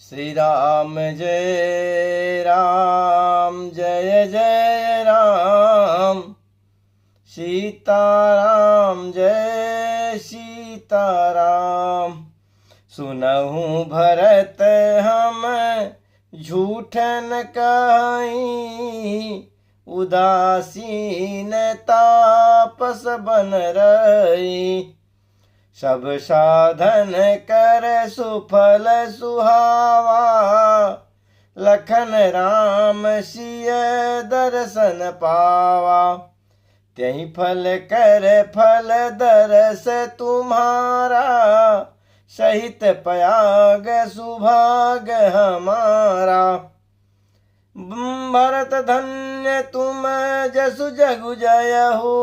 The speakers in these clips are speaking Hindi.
श्री राम जय राम जय जय राम। सीताराम जय सीताराम। सुनहु भरत हम झूठ न कहीं, उदासीन तापस बन रही। सब साधन कर सुफल सुहावा, लखन राम सिय दर्शन पावा। त्यहि फल कर फल दरस तुम्हारा, सहित पयाग सुभाग हमारा। भरत धन्य तुम जसु जगु जयहु,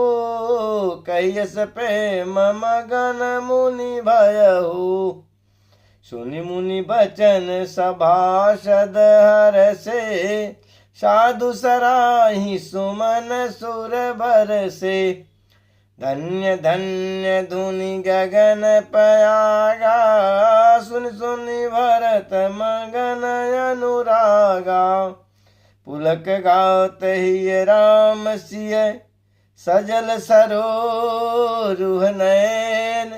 कहियस प्रेम मगन मुनि भयहु। सुनि मुनि बचन सभासद हरषे, साधु सराहि सुमन सुर बरसे। धन्य धन्य धुनि गगन पयागा, सुनि सुनि भरत मगन अनुरागा। पुलक गात ही राम सिय, सजल सरोरुह नयन।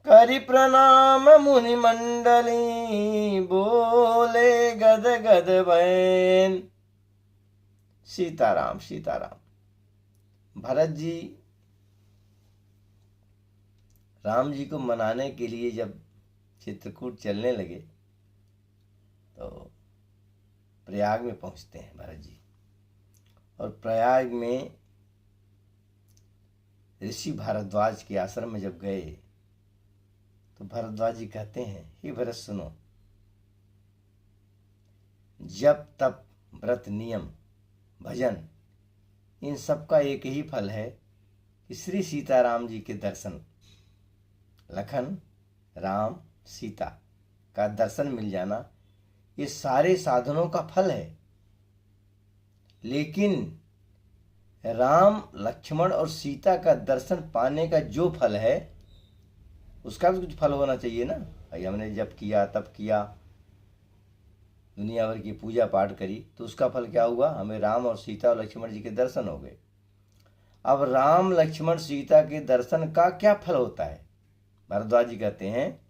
करि प्रणाम मुनि मंडली, बोले गद गद बैन। सीताराम सीताराम। भरत जी राम जी को मनाने के लिए जब चित्रकूट चलने लगे तो प्रयाग में पहुंचते हैं भरत जी। और प्रयाग में ऋषि भारद्वाज के आश्रम में जब गए तो भारद्वाज जी कहते हैं, हे भरत सुनो, जप तप व्रत नियम भजन इन सब का एक ही फल है कि श्री सीताराम जी के दर्शन, लखन राम सीता का दर्शन मिल जाना, ये सारे साधनों का फल है। लेकिन राम लक्ष्मण और सीता का दर्शन पाने का जो फल है उसका भी कुछ फल होना चाहिए ना। भाई हमने जब किया तब किया, दुनिया भर की पूजा पाठ करी, तो उसका फल क्या हुआ? हमें राम और सीता और लक्ष्मण जी के दर्शन हो गए। अब राम लक्ष्मण सीता के दर्शन का क्या फल होता है? भारद्वाज जी कहते हैं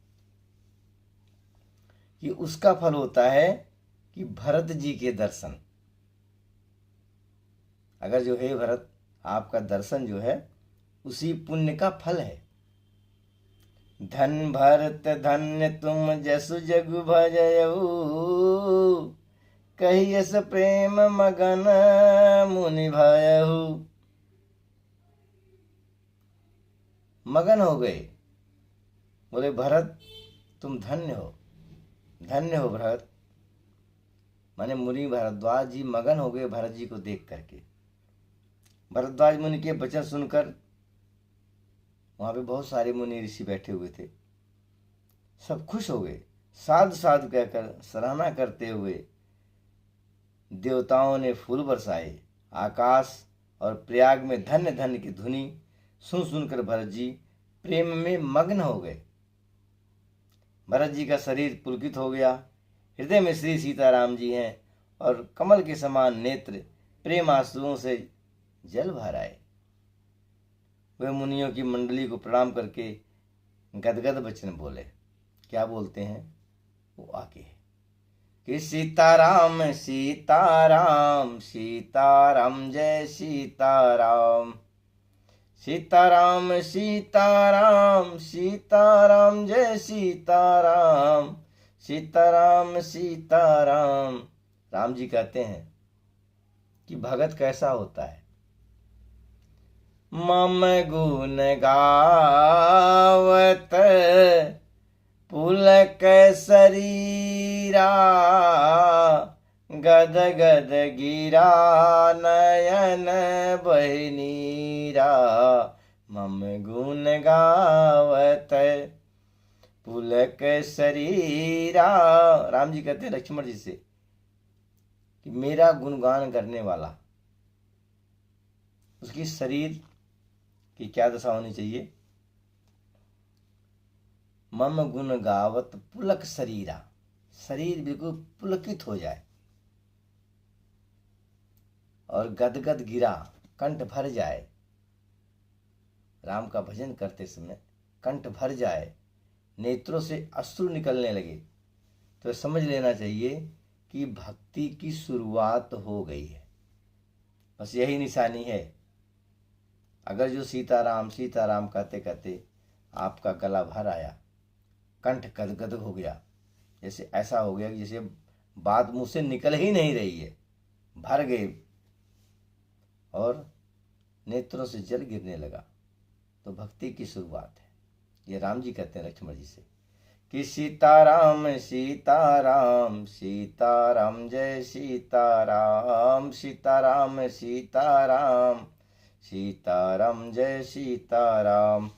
कि उसका फल होता है कि भरत जी के दर्शन, अगर जो है भरत आपका दर्शन जो है उसी पुण्य का फल है। धन भरत धन्य तुम जसु जगु भजयऊ, कहियस प्रेम मगन मुनि भयहु। मगन हो गए, बोले भरत तुम धन्य हो, धन्य हो भरत। माने मुनि भारद्वाज जी मगन हो गए भरत जी को देख करके। भारद्वाज मुनि के वचन सुनकर वहां पे बहुत सारे मुनि ऋषि बैठे हुए थे, सब खुश हो गए। साधु साधु कहकर सराहना करते हुए देवताओं ने फूल बरसाए। आकाश और प्रयाग में धन्य धन्य की धुनी सुन सुनकर भरत जी प्रेम में मग्न हो गए। भरत जी का शरीर पुलकित हो गया। हृदय में श्री सीताराम जी हैं और कमल के समान नेत्र प्रेम आंसुओं से जल भर आए। वे मुनियों की मंडली को प्रणाम करके गदगद वचन बोले। क्या बोलते हैं वो आगे कि सीताराम सीताराम सीताराम जय सीताराम। सीताराम सीताराम सीताराम जय सीताराम। सीताराम सीताराम। राम जी कहते हैं कि भगत कैसा होता है? मम गुण गावत पुलक शरीरा, गद गद गिरा नयन बहनीरा। मम गुण गावत पुलक शरीरा। राम जी कहते हैं लक्ष्मण जी से कि मेरा गुणगान करने वाला, उसकी शरीर की क्या दशा होनी चाहिए? मम गुण गावत पुलक शरीरा। शरीर बिल्कुल पुलकित हो जाए और गदगद गिरा, कंठ भर जाए, राम का भजन करते समय कंठ भर जाए, नेत्रों से अश्रु निकलने लगे, तो समझ लेना चाहिए कि भक्ति की शुरुआत हो गई है। बस यही निशानी है। अगर जो सीताराम सीताराम कहते कहते आपका गला भर आया, कंठ गदगद हो गया, जैसे ऐसा हो गया कि जैसे बात मुंह से निकल ही नहीं रही है, भर गए और नेत्रों से जल गिरने लगा, तो भक्ति की शुरुआत है। ये राम जी कहते हैं लक्ष्मण जी से कि सीताराम सीताराम सीताराम जय सीताराम, सीताराम सीताराम सीताराम जय सीताराम।